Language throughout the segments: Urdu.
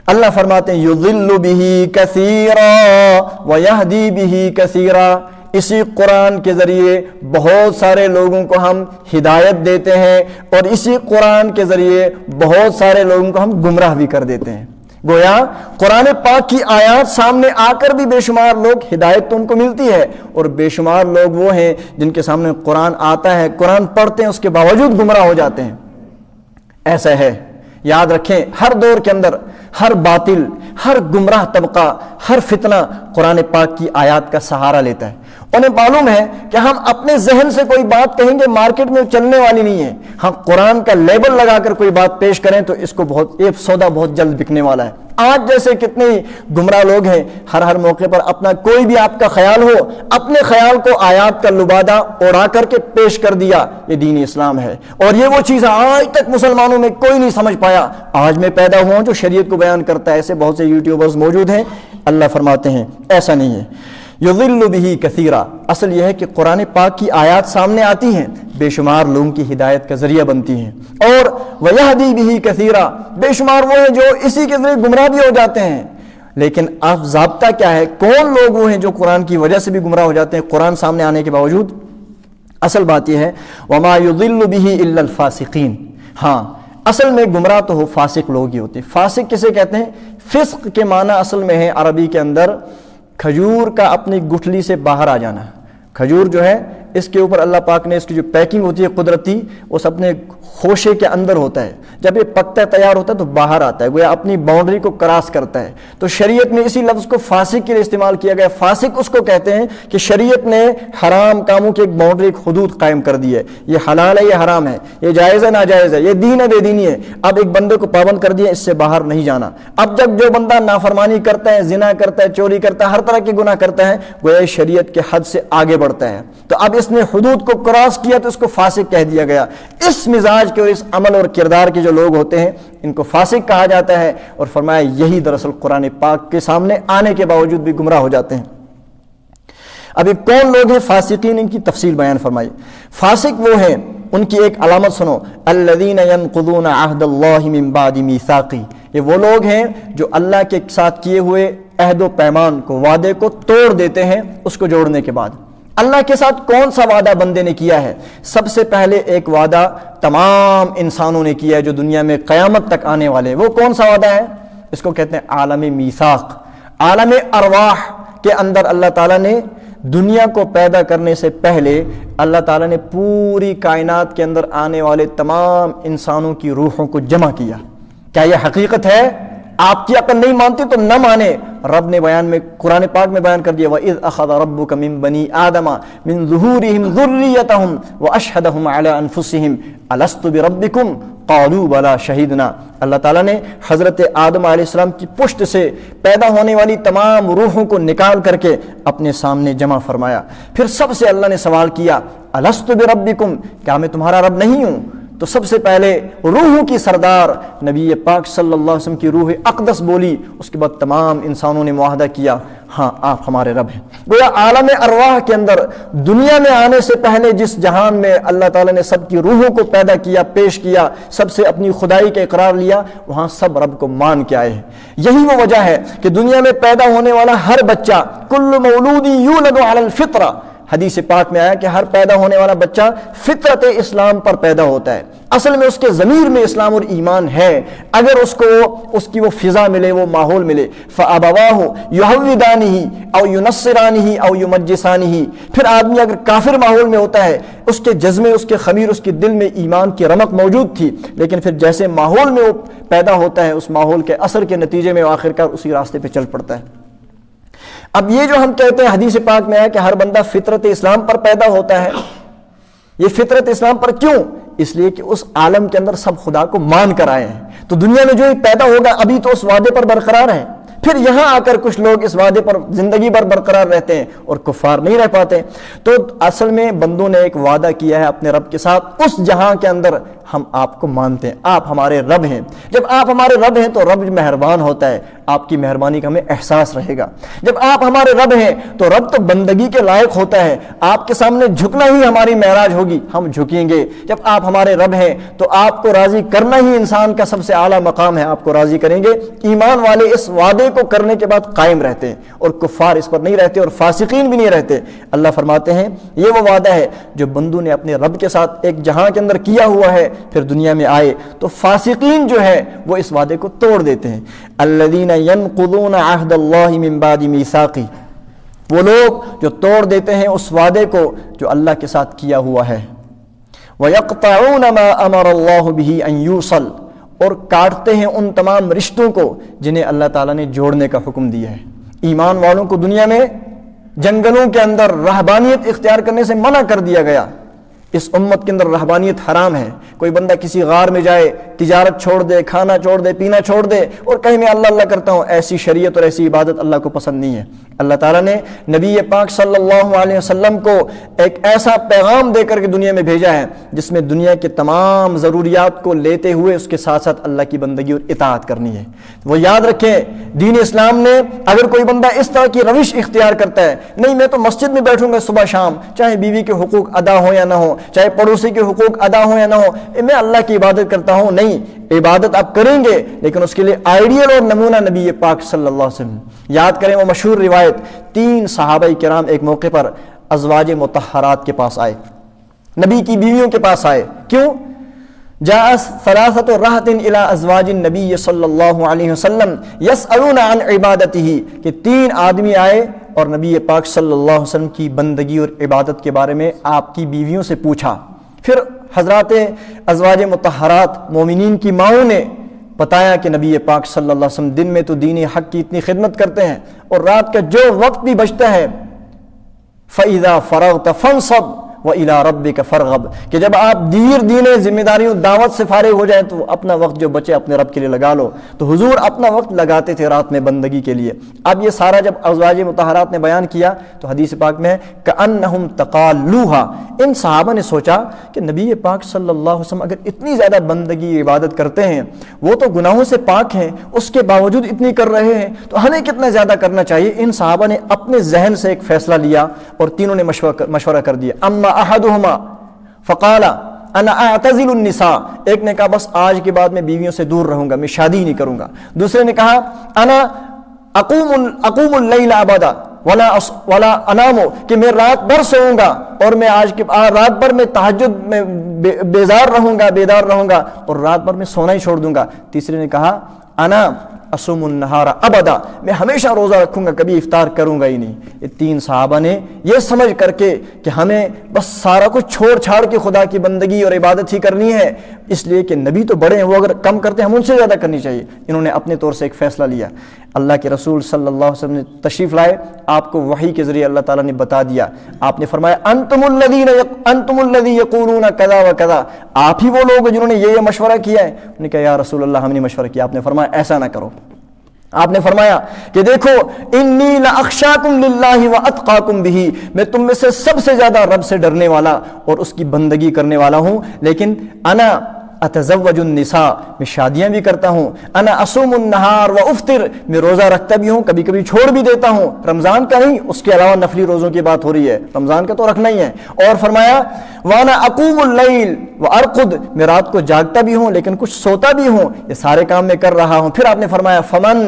اللہ فرماتے ہیں یضل بہ کثیرا ویہدی بہ کثیرا، اسی قرآن کے ذریعے بہت سارے لوگوں کو ہم ہدایت دیتے ہیں اور اسی قرآن کے ذریعے بہت سارے لوگوں کو ہم گمراہ بھی کر دیتے ہیں۔ گویا قرآن پاک کی آیات سامنے آ کر بھی بے شمار لوگ ہدایت تو ان کو ملتی ہے، اور بے شمار لوگ وہ ہیں جن کے سامنے قرآن آتا ہے، قرآن پڑھتے ہیں، اس کے باوجود گمراہ ہو جاتے ہیں۔ ایسا ہے، یاد رکھیں، ہر دور کے اندر ہر باطل، ہر گمراہ طبقہ، ہر فتنہ قرآن پاک کی آیات کا سہارا لیتا ہے۔ انہیں معلوم ہے کہ ہم اپنے ذہن سے کوئی بات کہیں گے مارکیٹ میں چلنے والی نہیں ہے، ہم قرآن کا لیبل لگا کر کوئی بات پیش کریں تو اس کو یہ سودا بہت جلد بکنے والا ہے۔ آج جیسے کتنے گمراہ لوگ ہیں، ہر موقع پر اپنا کوئی بھی آپ کا خیال ہو، اپنے خیال کو آیات کا لبادہ اڑا کر کے پیش کر دیا، یہ دین اسلام ہے، اور یہ وہ چیز آج تک مسلمانوں میں کوئی نہیں سمجھ پایا۔ آج میں پیدا ہوا ہوں جو شریعت کو بیان کرتا ہے، ایسے بہت سے یوٹیوبرز موجود ہیں۔ اللہ فرماتے ہیں ایسا نہیں ہے۔ یضل بہ کثیرا، اصل یہ ہے کہ قرآن پاک کی آیات سامنے آتی ہیں، بے شمار لوگوں کی ہدایت کا ذریعہ بنتی ہیں، اور ویہدی بہ کثیرا، بے شمار وہ ہیں جو اسی کے ذریعے گمراہ بھی ہو جاتے ہیں۔ لیکن اب ضابطہ کیا ہے؟ کون لوگ وہ ہیں جو قرآن کی وجہ سے بھی گمراہ ہو جاتے ہیں قرآن سامنے آنے کے باوجود؟ اصل بات یہ ہے وما یضل بہ الا الفاسقین، ہاں اصل میں گمراہ تو ہو فاسق لوگ ہی ہوتے ہیں۔ فاسق کسے کہتے ہیں؟ فسق کے معنی اصل میں ہے عربی کے اندر کھجور کا اپنی گٹھلی سے باہر آ جانا۔ کھجور جو ہے اس کے اوپر اللہ پاک نے اس کی جو پیکنگ ہوتی ہے قدرتی، اس اپنے خوشے کے اندر ہوتا ہے، جب یہ پکتا ہے تیار ہوتا ہے تو باہر آتا ہے، گویا اپنی باؤنڈری کو کراس کرتا ہے۔ تو شریعت میں اسی لفظ کو فاسق کے لیے استعمال کیا گیا۔ فاسق اس کو کہتے ہیں کہ شریعت نے حرام کاموں کی ایک باؤنڈری، ایک حدود قائم کر دی ہے، یہ حلال ہے، یہ حرام ہے، یہ جائز ہے، ناجائز ہے، یہ دین ہے، بے دینی ہے۔ اب ایک بندے کو پابند کر دیا، اس سے باہر نہیں جانا۔ اب جب جو بندہ نافرمانی کرتا ہے، زنا کرتا ہے، چوری کرتا ہے، ہر طرح کے گناہ کرتا ہے، گویا شریعت کے حد سے آگے بڑھتا ہے، تو اب اس نے حدود کو کراس کیا تو اس کو فاسق کہہ دیا گیا۔ اس مزاج کے اور اس عمل اور کردار کے جو لوگ ہوتے ہیں ان کو فاسق کہا جاتا ہے، اور فرمایا یہی دراصل قرآن پاک کے سامنے آنے کے باوجود بھی گمراہ ہو جاتے ہیں۔ اب یہ کون لوگ ہیں فاسقین؟ ان کی تفصیل بیان فرمائی۔ فاسق وہ ہیں، ان کی ایک علامت سنو، الذین ینقضون عہد اللہ من بعد میثاقہ، یہ وہ لوگ ہیں جو اللہ کے ساتھ کیے ہوئے عہد و پیمان کو، وعدے کو توڑ دیتے ہیں اس کو جوڑنے کے بعد۔ اللہ کے ساتھ کون سا وعدہ بندے نے کیا ہے؟ سب سے پہلے ایک وعدہ تمام انسانوں نے کیا ہے جو دنیا میں قیامت تک آنے والے، وہ کون سا وعدہ ہے؟ اس کو کہتے ہیں عالم میثاق۔ عالم ارواح کے اندر اللہ تعالیٰ نے دنیا کو پیدا کرنے سے پہلے اللہ تعالیٰ نے پوری کائنات کے اندر آنے والے تمام انسانوں کی روحوں کو جمع کیا۔ کیا یہ حقیقت ہے؟ آپ کی عقل نہیں مانتی تو نہ مانے، رب نے بیان میں قرآن پاک میں بیان کر دیا وَإِذْ أَخَذَ رَبُّكَ مِن بَنِي آدَمَ مِن ظُهُورِهِمْ ذُرِّيَّتَهُمْ وَأَشْهَدَهُمْ عَلَىٰ أَنفُسِهِمْ أَلَسْتُ بِرَبِّكُمْ قَالُوا بَلَىٰ شَهِدْنَا۔ اللہ تعالیٰ نے حضرت آدم علیہ السلام کی پشت سے پیدا ہونے والی تمام روحوں کو نکال کر کے اپنے سامنے جمع فرمایا، پھر سب سے اللہ نے سوال کیا أَلَسْتُ بِرَبِّكُمْ، کیا میں تمہارا رب نہیں ہوں؟ تو سب سے پہلے روحوں کی سردار نبی پاک صلی اللہ علیہ وسلم کی روح اقدس بولی، اس کے بعد تمام انسانوں نے معاہدہ کیا ہاں آپ ہمارے رب ہیں۔ گویا عالم ارواح کے اندر دنیا میں آنے سے پہلے جس جہان میں اللہ تعالیٰ نے سب کی روحوں کو پیدا کیا، پیش کیا، سب سے اپنی خدائی کا اقرار لیا، وہاں سب رب کو مان کے آئے ہیں۔ یہی وہ وجہ ہے کہ دنیا میں پیدا ہونے والا ہر بچہ کل مولود یولد علی الفطرہ، حدیث پاک میں آیا کہ ہر پیدا ہونے والا بچہ فطرت اسلام پر پیدا ہوتا ہے، اصل میں اس کے ضمیر میں اسلام اور ایمان ہے، اگر اس کو اس کی وہ فضا ملے، وہ ماحول ملے، فَأَبَوَاهُ يُهَوِّدَانِهِ أَوْ يُنَصِّرَانِهِ أَوْ يُمَجِّسَانِهِ، پھر آدمی اگر کافر ماحول میں ہوتا ہے، اس کے جذبے، اس کے خمیر، اس کے دل میں ایمان کی رمق موجود تھی، لیکن پھر جیسے ماحول میں وہ پیدا ہوتا ہے، اس ماحول کے اثر کے نتیجے میں وہ آخرکار اسی راستے پہ چل پڑتا ہے۔ اب یہ جو ہم کہتے ہیں حدیث پاک میں ہے کہ ہر بندہ فطرت اسلام پر پیدا ہوتا ہے، یہ فطرت اسلام پر کیوں؟ اس لیے کہ اس عالم کے اندر سب خدا کو مان کر آئے ہیں، تو دنیا میں جو ہی پیدا ہوگا ابھی تو اس وعدے پر برقرار ہے، پھر یہاں آ کر کچھ لوگ اس وعدے پر زندگی بھر برقرار رہتے ہیں اور کفار نہیں رہ پاتے۔ تو اصل میں بندوں نے ایک وعدہ کیا ہے اپنے رب کے ساتھ، اس جہاں کے اندر ہم آپ کو مانتے ہیں، آپ ہمارے رب ہیں۔ جب آپ ہمارے رب ہیں تو رب مہربان ہوتا ہے، آپ کی مہربانی کا ہمیں احساس رہے گا۔ جب آپ ہمارے رب ہیں تو رب تو بندگی کے لائق ہوتا ہے، آپ کے سامنے جھکنا ہی ہماری معراج ہوگی، ہم جھکیں گے۔ جب آپ ہمارے رب ہیں تو آپ کو راضی کرنا ہی انسان کا سب سے اعلیٰ مقام ہے، آپ کو راضی کریں گے۔ ایمان والے اس وعدے کو کرنے کے بعد قائم رہتے ہیں، اور کفار اس پر نہیں رہتے، اور فاسقین بھی نہیں رہتے۔ اللہ فرماتے ہیں یہ وہ وعدہ ہے جو بندوں نے اپنے رب کے ساتھ ایک جہاں کے اندر کیا ہوا ہے، پھر دنیا میں آئے تو فاسقین جو ہے وہ اس وعدے کو توڑ دیتے ہیں۔ الذین ینقضون عہد اللہ من بعد میثاقہ، وہ لوگ جو توڑ دیتے ہیں اس وعدے کو جو اللہ کے ساتھ کیا ہوا ہے۔ وَيَقْطَعُونَ مَا أَمَرَ اللَّهُ بِهِ أَن يُوصَلَ، اور کاٹتے ہیں ان تمام رشتوں کو جنہیں اللہ تعالیٰ نے جوڑنے کا حکم دیا ہے۔ ایمان والوں کو دنیا میں جنگلوں کے اندر رہبانیت اختیار کرنے سے منع کر دیا گیا۔ اس امت کے اندر رہبانیت حرام ہے۔ کوئی بندہ کسی غار میں جائے، تجارت چھوڑ دے، کھانا چھوڑ دے، پینا چھوڑ دے، اور کہیں میں اللہ اللہ کرتا ہوں، ایسی شریعت اور ایسی عبادت اللہ کو پسند نہیں ہے۔ اللہ تعالیٰ نے نبی پاک صلی اللہ علیہ وسلم کو ایک ایسا پیغام دے کر کے دنیا میں بھیجا ہے جس میں دنیا کے تمام ضروریات کو لیتے ہوئے اس کے ساتھ ساتھ اللہ کی بندگی اور اطاعت کرنی ہے۔ وہ یاد رکھیں، دین اسلام نے اگر کوئی بندہ اس طرح کی روش اختیار کرتا ہے، نہیں میں تو مسجد میں بیٹھوں گا صبح شام، چاہے بیوی کے حقوق ادا ہو یا نہ ہو، چاہے پڑوسی کے حقوق ادا ہو یا نہ ہو، میں اللہ کی عبادت کرتا ہوں، نہیں، عبادت آپ کریں گے لیکن اس کے لیے آئیڈیل اور نمونہ نبی پاک صلی اللہ علیہ وسلم۔ یاد کریں وہ مشہور روایت، 3 صحابہ کرام ایک موقع پر ازواج مطہرات کے پاس آئے، نبی کی بیویوں کے پاس آئے۔ کیوں؟ جاء ثلاثۃ رہط الی ازواج النبی صلی اللہ علیہ وسلم یسألون عن عبادتہ، کہ 3 آدمی آئے اور نبی پاک صلی اللہ علیہ وسلم کی بندگی اور عبادت کے بارے میں آپ کی بیویوں سے پوچھا۔ پھر حضرات ازواج مطہرات مومنین کی ماؤں نے بتایا کہ نبی پاک صلی اللہ علیہ وسلم دن میں تو دین حق کی اتنی خدمت کرتے ہیں، اور رات کا جو وقت بھی بچتا ہے فَإِذَا فَرَغْتَ فَانْصَبْ وَإِلَىٰ رَبِّكَ فَارْغَب، کہ جب آپ دین ذمہ داریوں دعوت سے فارغ ہو جائیں تو اپنا وقت جو بچے اپنے رب کے لیے لگا لو۔ تو حضور اپنا وقت لگاتے تھے رات میں بندگی کے لیے۔ اب یہ سارا جب ازواج مطہرات نے بیان کیا تو حدیث پاک میں کأنہم تقالوہا، ان صحابہ نے سوچا کہ نبی پاک صلی اللہ علیہ وسلم اگر اتنی زیادہ بندگی عبادت کرتے ہیں، وہ تو گناہوں سے پاک ہیں، اس کے باوجود اتنی کر رہے ہیں، تو ہمیں کتنا زیادہ کرنا چاہیے۔ ان صحابہ نے اپنے ذہن سے ایک فیصلہ لیا اور تینوں نے مشورہ کر دیا۔ اما احدہما فقال انا اعتزل النساء، ایک نے کہا بس آج کے بعد میں بیویوں سے دور رہوں گا، میں شادی نہیں کروں گا۔ دوسرے نے کہا انا اقوم اللیل ابدا ولا انام، کہ میں رات بھر سوؤں گا اور میں رات بھر میں تہجد میں بیدار رہوں گا اور رات بھر میں سونا ہی چھوڑ دوں گا۔ تیسرے نے کہا انا اصوم النہار ابدا، میں ہمیشہ روزہ رکھوں گا، کبھی افطار کروں گا ہی نہیں۔ یہ 3 صحابہ نے یہ سمجھ کر کے کہ ہمیں بس سارا کچھ چھوڑ چھاڑ کے خدا کی بندگی اور عبادت ہی کرنی ہے، اس لیے کہ نبی تو بڑے ہیں، وہ اگر کم کرتے ہیں ہم ان سے زیادہ کرنی چاہیے، انہوں نے اپنے طور سے ایک فیصلہ لیا۔ اللہ کے رسول صلی اللہ علیہ وسلم نے تشریف لائے، آپ کو وحی کے ذریعے اللہ تعالیٰ نے بتا دیا۔ آپ نے فرمایا انتم الذی یقولون کذا و کذا، آپ ہی وہ لوگ جنہوں نے یہ مشورہ کیا ہے۔ انہوں نے کہا یا رسول اللہ ہم نے مشورہ کیا۔ آپ نے فرمایا ایسا نہ کرو۔ آپ نے فرمایا کہ دیکھو انی لاخشاکم للہ واتقاکم بہ، میں تم میں سے سب سے زیادہ رب سے ڈرنے والا اور اس کی بندگی کرنے والا ہوں، لیکن انا اتزوج النساء، میں شادیاں بھی کرتا ہوں، انا اصوم النہار و افطر، میں روزہ رکھتا بھی ہوں، کبھی کبھی چھوڑ بھی دیتا ہوں، رمضان کا نہیں، اس کے علاوہ نفلی روزوں کی بات ہو رہی ہے، رمضان کا تو رکھنا ہی ہے۔ اور فرمایا وانا اقوم اللیل و ارقد، میں رات کو جاگتا بھی ہوں لیکن کچھ سوتا بھی ہوں، یہ سارے کام میں کر رہا ہوں۔ پھر آپ نے فرمایا فمن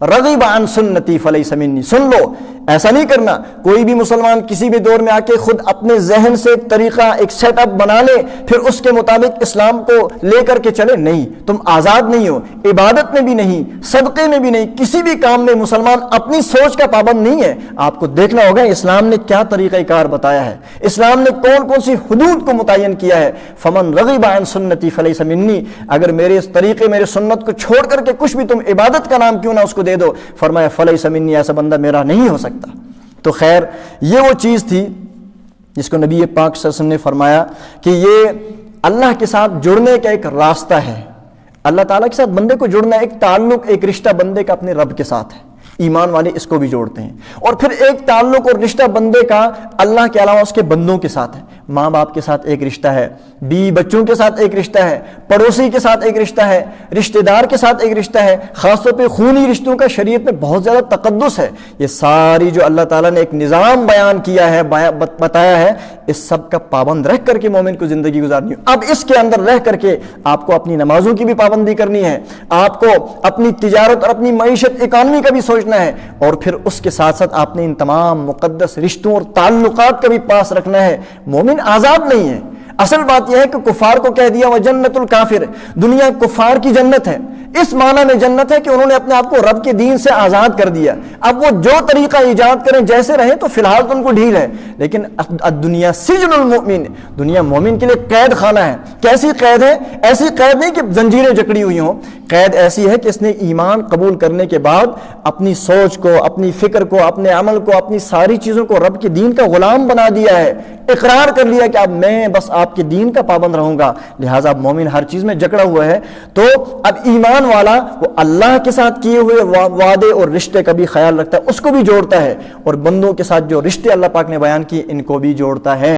رغب عن سنتی فلیس منی، سن لو ایسا نہیں کرنا، کوئی بھی مسلمان کسی بھی دور میں آ کے خود اپنے ذہن سے ایک طریقہ ایک سیٹ اپ بنا لے پھر اس کے مطابق اسلام کو لے کر کے چلے، نہیں، تم آزاد نہیں ہو، عبادت میں بھی نہیں، صدقے میں بھی نہیں، کسی بھی کام میں مسلمان اپنی سوچ کا پابند نہیں ہے۔ آپ کو دیکھنا ہوگا اسلام نے کیا طریقہ کار بتایا ہے، اسلام نے کون کون سی حدود کو متعین کیا ہے۔ فمن رغب عن سنتی فلیس منی، اگر میرے اس طریقے میرے سنت کو چھوڑ کر کے کچھ بھی تم عبادت کا نام کیوں نہ اس کو دے دو، فرمایا فلیس منی، ایسا بندہ میرا نہیں ہو سکتا۔ تو خیر یہ وہ چیز تھی جس کو نبی پاک صلی اللہ علیہ وسلم نے فرمایا کہ یہ اللہ کے ساتھ جڑنے کا ایک راستہ ہے، اللہ تعالیٰ کے ساتھ بندے کو جڑنا ایک تعلق، ایک رشتہ بندے کا اپنے رب کے ساتھ ہے۔ ایمان والے اس کو بھی جوڑتے ہیں۔ اور پھر ایک تعلق اور رشتہ بندے کا اللہ کے علاوہ اس کے بندوں کے ساتھ ہے، ماں باپ کے ساتھ ایک رشتہ ہے، بیوی بچوں کے ساتھ ایک رشتہ ہے، پڑوسی کے ساتھ ایک رشتہ ہے، رشتہ دار کے ساتھ ایک رشتہ ہے، خاص طور پہ خونی رشتوں کا شریعت میں بہت زیادہ تقدس ہے۔ یہ ساری جو اللہ تعالیٰ نے ایک نظام بیان کیا ہے، بتایا ہے، اس سب کا پابند رہ کر کے مومن کو زندگی گزارنی ہے۔ اب اس کے اندر رہ کر کے آپ کو اپنی نمازوں کی بھی پابندی کرنی ہے، آپ کو اپنی تجارت اور اپنی معیشت اکانومی کا بھی سوچنا ہے، اور پھر اس کے ساتھ ساتھ آپ نے ان تمام مقدس رشتوں اور تعلقات کا بھی پاس رکھنا ہے۔ مومن آزاد نہیں ہے۔ اصل بات یہ ہے کہ کفار کو کہہ دیا وہ جنت الکافر، دنیا کفار کی جنت ہے، اس معنی میں جنت ہے کہ انہوں نے اپنے آپ کو رب کے دین سے آزاد کر دیا۔ اب وہ جو طریقہ ایجاد کریں، جیسے رہیں، تو فی الحال تو ان کو ڈھیل ہے، لیکن دنیا سجن المؤمن، دنیا مومن کے لیے قید خانہ ہے۔ کیسی قید ہے؟ ایسی قید نہیں کہ زنجیریں جکڑی ہوئی ہوں، قید ایسی ہے کہ اس نے ایمان قبول کرنے کے بعد اپنی سوچ کو، اپنی فکر کو، اپنے عمل کو، اپنی ساری چیزوں کو رب کے دین کا غلام بنا دیا ہے، اقرار کر لیا کہ اب میں بس آپ کے دین کا پابند رہوں گا۔ لہٰذا اب مومن ہر چیز میں جکڑا ہوا ہے، تو اب ایمان والا وہ اللہ کے ساتھ کیے ہوئے وعدے اور رشتے کا بھی خیال رکھتا ہے، اس کو بھی جوڑتا ہے، اور بندوں کے ساتھ جو رشتے اللہ پاک نے بیان کیے ان کو بھی جوڑتا ہے۔